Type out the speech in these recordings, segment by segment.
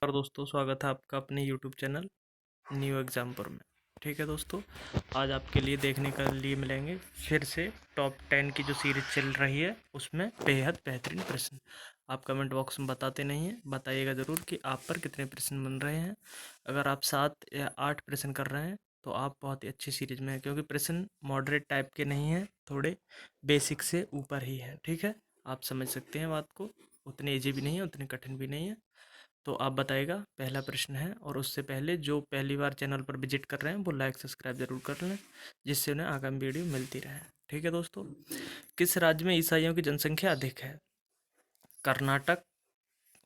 और दोस्तों स्वागत है आपका अपने YouTube चैनल न्यू एग्जाम्पर में। ठीक है दोस्तों, आज आपके लिए देखने के लिए मिलेंगे फिर से टॉप 10 की जो सीरीज चल रही है उसमें बेहद बेहतरीन प्रश्न। आप कमेंट बॉक्स में बताते नहीं हैं, बताइएगा ज़रूर कि आप पर कितने प्रश्न बन रहे हैं। अगर आप 7 या 8 प्रश्न कर रहे हैं तो आप बहुत ही अच्छी सीरीज में हैं, क्योंकि प्रश्न मॉडरेट टाइप के नहीं हैं, थोड़े बेसिक से ऊपर ही है। ठीक है, आप समझ सकते हैं बात को, उतने ईजी भी नहीं है उतने कठिन भी नहीं है। तो आप बताइएगा, पहला प्रश्न है। और उससे पहले जो पहली बार चैनल पर विजिट कर रहे हैं वो लाइक सब्सक्राइब जरूर कर लें, जिससे उन्हें आगामी वीडियो मिलती रहे। ठीक है दोस्तों, किस राज्य में ईसाइयों की जनसंख्या अधिक है? Karnataka,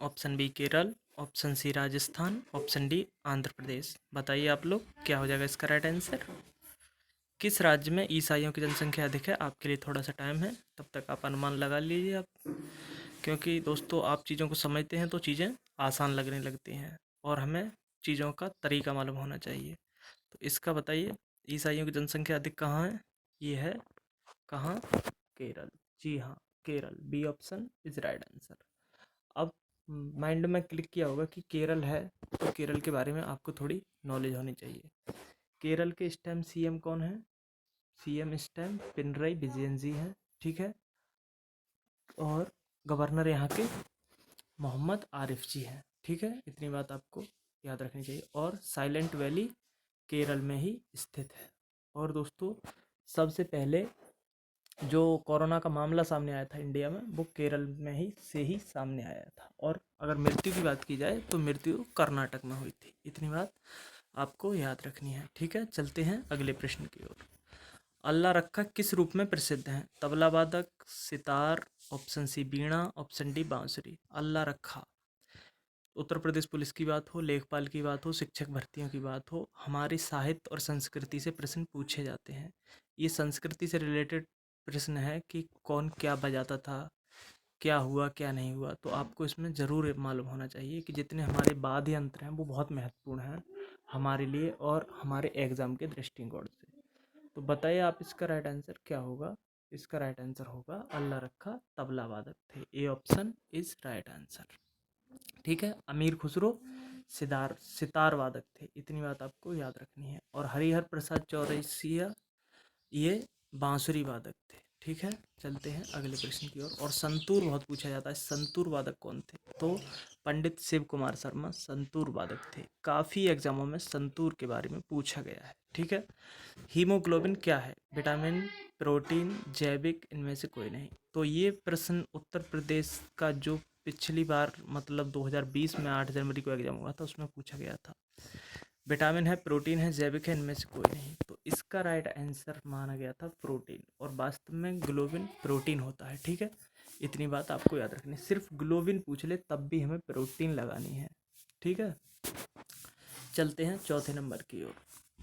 option B Kerala, option C Rajasthan, option D Andhra Pradesh. बताइए आप लोग, क्या हो जाएगा इसका राइट आंसर? किस राज्य में ईसाइयों की जनसंख्या अधिक है? आपके लिए थोड़ा सा टाइम है, तब तक आप अनुमान लगा लीजिए आप, क्योंकि दोस्तों आप चीज़ों को समझते हैं तो चीज़ें आसान लगने लगती हैं, और हमें चीज़ों का तरीका मालूम होना चाहिए। तो इसका बताइए, ईसाइयों की जनसंख्या अधिक कहाँ है? ये है कहाँ? केरल। जी हाँ, Kerala, B option is right answer. अब माइंड में क्लिक किया होगा कि केरल है, तो केरल के बारे में आपको थोड़ी नॉलेज होनी चाहिए। केरल के इस टाइम सीएम कौन है? सीएम इस टाइम पिनरई विजयन जी हैं। ठीक है, और गवर्नर यहाँ के मोहम्मद आरिफ जी हैं। ठीक है, इतनी बात आपको याद रखनी चाहिए। और साइलेंट वैली केरल में ही स्थित है। और दोस्तों सबसे पहले जो कोरोना का मामला सामने आया था इंडिया में, वो केरल में ही से ही सामने आया था। और अगर मृत्यु की बात की जाए तो मृत्यु कर्नाटक में हुई थी। इतनी बात आपको याद रखनी है। ठीक है, चलते हैं अगले प्रश्न की ओर। अल्लाह रखा किस रूप में प्रसिद्ध हैं? तबला वादक, sitar, option C veena, option D बांसुरी। अल्लाह रखा, उत्तर प्रदेश पुलिस की बात हो, लेखपाल की बात हो, शिक्षक भर्तियों की बात हो, हमारी साहित्य और संस्कृति से प्रश्न पूछे जाते हैं। ये संस्कृति से रिलेटेड प्रश्न है कि कौन क्या बजाता था, क्या हुआ क्या नहीं हुआ। तो आपको इसमें ज़रूर मालूम होना चाहिए कि जितने हमारे वाद्य यंत्र हैं वो बहुत महत्वपूर्ण हैं हमारे लिए और हमारे एग्ज़ाम के दृष्टिकोण से। तो बताइए आप, इसका राइट आंसर क्या होगा? इसका राइट आंसर होगा अल्लाह रखा तबला वादक थे। ए ऑप्शन इज राइट आंसर। ठीक है, अमीर खुसरो सितार वादक थे। इतनी बात आपको याद रखनी है। और हरिहर प्रसाद चौरसिया ये बांसुरी वादक थे। ठीक है, चलते हैं अगले प्रश्न की ओर। और संतूर बहुत पूछा जाता है, संतूर वादक कौन थे? तो पंडित शिव कुमार शर्मा संतूर वादक थे। काफ़ी एग्जामों में संतूर के बारे में पूछा गया है। ठीक है, हीमोग्लोबिन क्या है? विटामिन, प्रोटीन, जैविक, इनमें से कोई नहीं। तो ये प्रश्न उत्तर प्रदेश का जो पिछली बार मतलब 2020 में 8 जनवरी को एग्जाम हुआ था उसमें पूछा गया था। विटामिन है, प्रोटीन है, जैविक है, इनमें से कोई नहीं। तो इसका राइट आंसर माना गया था प्रोटीन, और वास्तव में ग्लोबिन प्रोटीन होता है। ठीक है, इतनी बात आपको याद रखनी है। सिर्फ ग्लोबिन पूछ ले तब भी हमें प्रोटीन लगानी है। ठीक है, चलते हैं चौथे नंबर की ओर।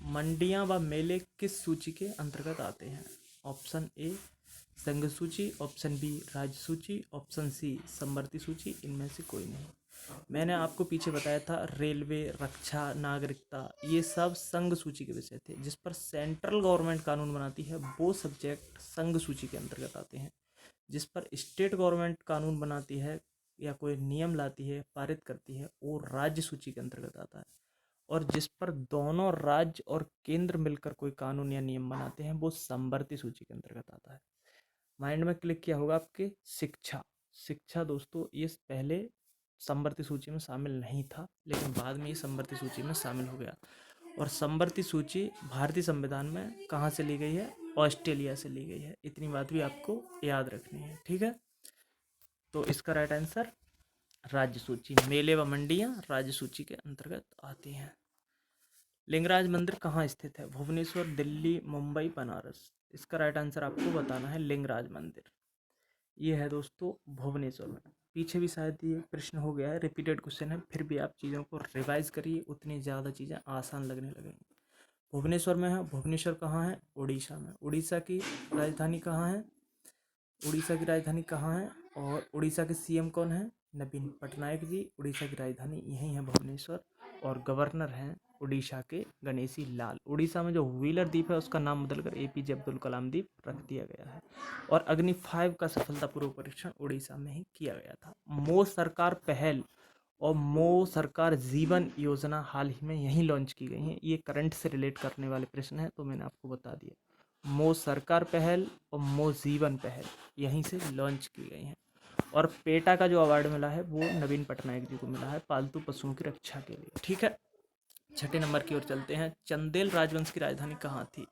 मंडियां व मेले किस सूची के अंतर्गत आते हैं? ऑप्शन ए संघ सूची, ऑप्शन बी राज्य सूची, ऑप्शन सी समवर्ती सूची, इनमें से कोई नहीं। मैंने आपको पीछे बताया था रेलवे, रक्षा, नागरिकता, ये सब संघ सूची के विषय थे। जिस पर सेंट्रल गवर्नमेंट कानून बनाती है वो सब्जेक्ट संघ सूची के अंतर्गत आते हैं। जिस पर स्टेट गवर्नमेंट कानून बनाती है या कोई नियम लाती है, पारित करती है, वो राज्य सूची के अंतर्गत आता है। और जिस पर दोनों राज्य और केंद्र मिलकर कोई कानून या नियम बनाते हैं वो समवर्ती सूची के अंतर्गत आता है। माइंड में क्लिक किया होगा आपके शिक्षा। शिक्षा दोस्तों ये पहले समवर्ती सूची में शामिल नहीं था, लेकिन बाद में ये समवर्ती सूची में शामिल हो गया। और समवर्ती सूची भारतीय संविधान में कहाँ से ली गई है? ऑस्ट्रेलिया से ली गई है। इतनी बात भी आपको याद रखनी है। ठीक है, तो इसका राइट आंसर राज्य सूची, मेले व मंडियाँ राज्य सूची के अंतर्गत आती हैं। लिंगराज मंदिर कहाँ स्थित है? भुवनेश्वर, दिल्ली, मुंबई, बनारस। इसका राइट आंसर आपको बताना है लिंगराज मंदिर। ये है दोस्तों भुवनेश्वर में। पीछे भी शायद ये प्रश्न हो गया है, रिपीटेड क्वेश्चन है, फिर भी आप चीज़ों को रिवाइज करिए, उतनी ज़्यादा चीज़ें आसान लगने लगेंगी। भुवनेश्वर में है। भुवनेश्वर कहाँ है? उड़ीसा में। उड़ीसा की राजधानी कहाँ है? उड़ीसा की राजधानी कहाँ है? और उड़ीसा के सीएम कौन है? नवीन पटनायक जी। उड़ीसा की राजधानी यही है भुवनेश्वर, और गवर्नर हैं उड़ीसा के गणेशी लाल। उड़ीसा में जो व्हीलर द्वीप है उसका नाम बदलकर एपीजे अब्दुल कलाम द्वीप रख दिया गया है। और अग्नि 5 का सफलतापूर्वक परीक्षण उड़ीसा में ही किया गया था। मोदी सरकार पहल और मो सरकार जीवन योजना हाल ही में यहीं लॉन्च की गई है। ये करंट से रिलेट करने वाले प्रश्न हैं, तो मैंने आपको बता दिया। मो सरकार पहल और मो जीवन पहल यहीं से लॉन्च की गई हैं। और पेटा का जो अवार्ड मिला है वो नवीन पटनायक जी को मिला है पालतू पशुओं की रक्षा के लिए। ठीक है, छठे नंबर की ओर चलते हैं। चंदेल राजवंश की राजधानी कहाँ थी?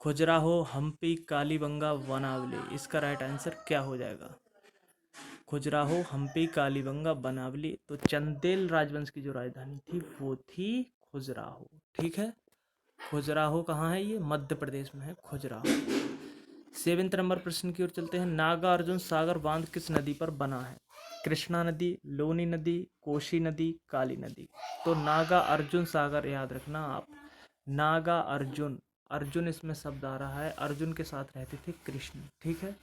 खजुराहो, हम्पी, कालीबंगा, वनावली। इसका राइट आंसर क्या हो जाएगा? खजुराहो, हम्पी, कालीबंगा, बनावली। तो चंदेल राजवंश की जो राजधानी थी वो थी खजुराहो। ठीक है, खजुराहो कहाँ है? ये मध्य प्रदेश में है खजुराहो। 7वें नंबर प्रश्न की ओर चलते हैं। नागार्जुन सागर बांध किस नदी पर बना है? कृष्णा नदी, लोनी नदी, कोशी नदी, काली नदी। तो नागा अर्जुन सागर याद रखना आप। नागा अर्जुन, अर्जुन इसमें शब्द आ रहा है, अर्जुन के साथ रहते थे कृष्ण। ठीक है,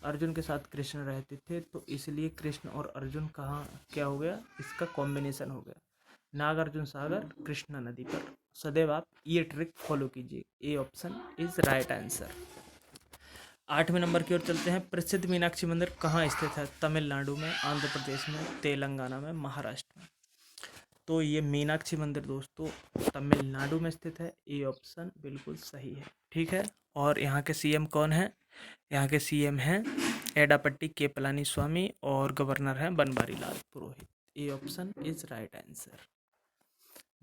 अर्जुन के साथ कृष्ण रहते थे, तो इसलिए कृष्ण और अर्जुन कहाँ क्या हो गया? इसका कॉम्बिनेशन हो गया। नागार्जुन सागर कृष्णा नदी पर। सदैव आप ये ट्रिक फॉलो कीजिए। A option is right answer. 8वें नंबर की ओर चलते हैं। प्रसिद्ध मीनाक्षी मंदिर कहाँ स्थित है? तमिलनाडु में, आंध्र प्रदेश में, तेलंगाना में, महाराष्ट्र में। तो ये मीनाक्षी मंदिर दोस्तों तमिलनाडु में स्थित है। ए ऑप्शन बिल्कुल सही है। ठीक है, और यहाँ के सीएम कौन है? यहाँ के सीएम हैं एडापट्टी के पलानी स्वामी और गवर्नर हैं Banwari Lal Purohit. A option is right answer.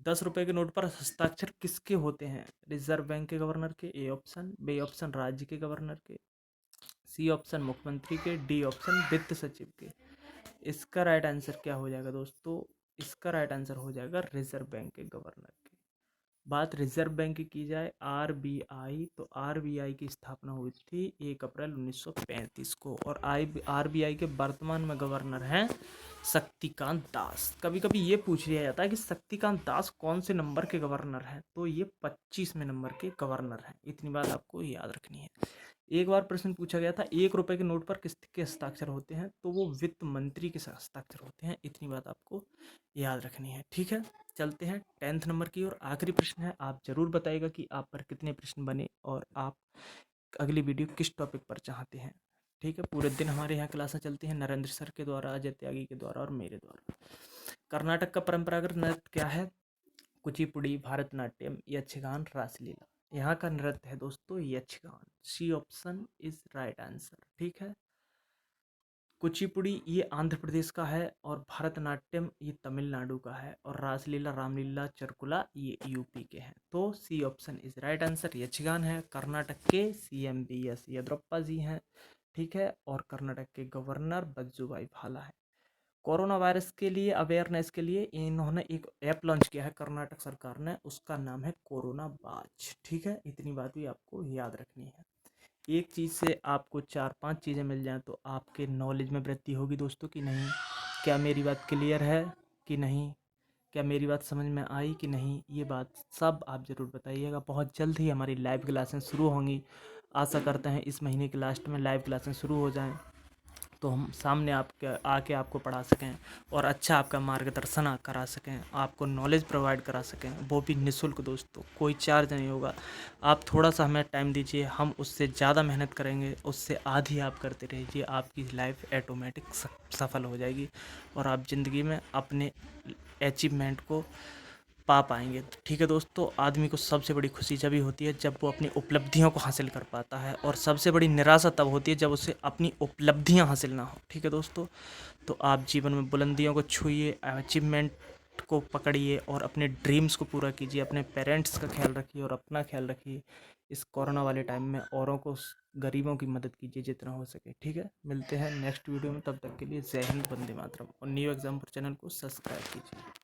10 रुपए के नोट पर हस्ताक्षर किसके होते हैं? रिजर्व बैंक के गवर्नर के। A option. बी ऑप्शन राज्य के गवर्नर के। सी ऑप्शन मुख्यमंत्री के। डी ऑप्शन वित्त सचिव के। इसका राइट आंसर क्या हो जाएगा दोस्तों? इसका राइट आंसर हो जाएगा रिजर्व बैंक के गवर्नर के। बात रिजर्व बैंक की जाए, आरबीआई, तो आरबीआई की स्थापना हुई थी 1 अप्रैल 1935 को। और आरबीआई के वर्तमान में गवर्नर हैं शक्तिकांत दास। कभी कभी ये पूछ लिया जाता है कि शक्तिकांत दास कौन से नंबर के गवर्नर हैं? तो ये 25वें नंबर के गवर्नर हैं। इतनी बात आपको याद रखनी है। एक बार प्रश्न पूछा गया था 1 रुपए के नोट पर किसके हस्ताक्षर होते हैं? तो वो वित्त मंत्री के हस्ताक्षर होते हैं। इतनी बात आपको याद रखनी है। ठीक है, चलते हैं 10th नंबर की और आखिरी प्रश्न है। आप जरूर बताइएगा कि आप पर कितने प्रश्न बने और आप अगली वीडियो किस टॉपिक पर चाहते हैं। ठीक है, पूरे दिन हमारे यहाँ क्लासें चलती हैं नरेंद्र सर के द्वारा, अजय त्यागी के द्वारा और मेरे द्वारा। कर्नाटक का परंपरागत नृत्य क्या है? कुचिपुड़ी, भारतनाट्यम, यक्षगान, रासलीला। यहाँ का नृत्य है दोस्तों Yakshagana. C option is right answer. ठीक है, कुचिपुड़ी ये आंध्र प्रदेश का है और भारतनाट्यम ये तमिलनाडु का है और रासलीला, रामलीला, चरकुला ये यूपी के हैं। तो C option is right answer. Yakshagana है। कर्नाटक के CM B S Yediyurappa ji हैं। ठीक है, और कर्नाटक के गवर्नर वजुभाई भाला है। कोरोना वायरस के लिए अवेयरनेस के लिए इन्होंने एक ऐप लॉन्च किया है कर्नाटक सरकार ने, उसका नाम है कोरोना बाज। ठीक है, इतनी बात भी आपको याद रखनी है। एक चीज़ से आपको 4-5 चीज़ें मिल जाएं तो आपके नॉलेज में वृद्धि होगी दोस्तों कि नहीं। क्या मेरी बात क्लियर है कि नहीं? क्या मेरी बात समझ में आई कि नहीं? ये बात सब आप ज़रूर बताइएगा। बहुत जल्द ही हमारी लाइव क्लासें शुरू होंगी। आशा करते हैं इस महीने के लास्ट में लाइव क्लासें शुरू हो जाएं तो हम सामने आपके आके आपको पढ़ा सकें और अच्छा आपका मार्गदर्शन करा सकें, आपको नॉलेज प्रोवाइड करा सकें, वो भी निःशुल्क दोस्तों, कोई चार्ज नहीं होगा। आप थोड़ा सा हमें टाइम दीजिए, हम उससे ज़्यादा मेहनत करेंगे, उससे आधी आप करते रहिए, आपकी लाइफ ऑटोमेटिक सफल हो जाएगी और आप ज़िंदगी में अपने अचीवमेंट को पा पाएंगे। ठीक है दोस्तों, आदमी को सबसे बड़ी खुशी जब ही होती है जब वो अपनी उपलब्धियों को हासिल कर पाता है और सबसे बड़ी निराशा तब होती है जब उसे अपनी उपलब्धियां हासिल ना हो। ठीक है दोस्तों, तो आप जीवन में बुलंदियों को छूइए, अचीवमेंट को पकड़िए और अपने ड्रीम्स को पूरा कीजिए। अपने पेरेंट्स का ख्याल रखिए और अपना ख्याल रखिए। इस कोरोना वाले टाइम में औरों को, गरीबों की मदद कीजिए जितना हो सके। ठीक है, मिलते हैं नेक्स्ट वीडियो में, तब तक के लिए जय हिंद, वंदे मातरम और न्यू एग्जाम्पल चैनल को सब्सक्राइब कीजिए।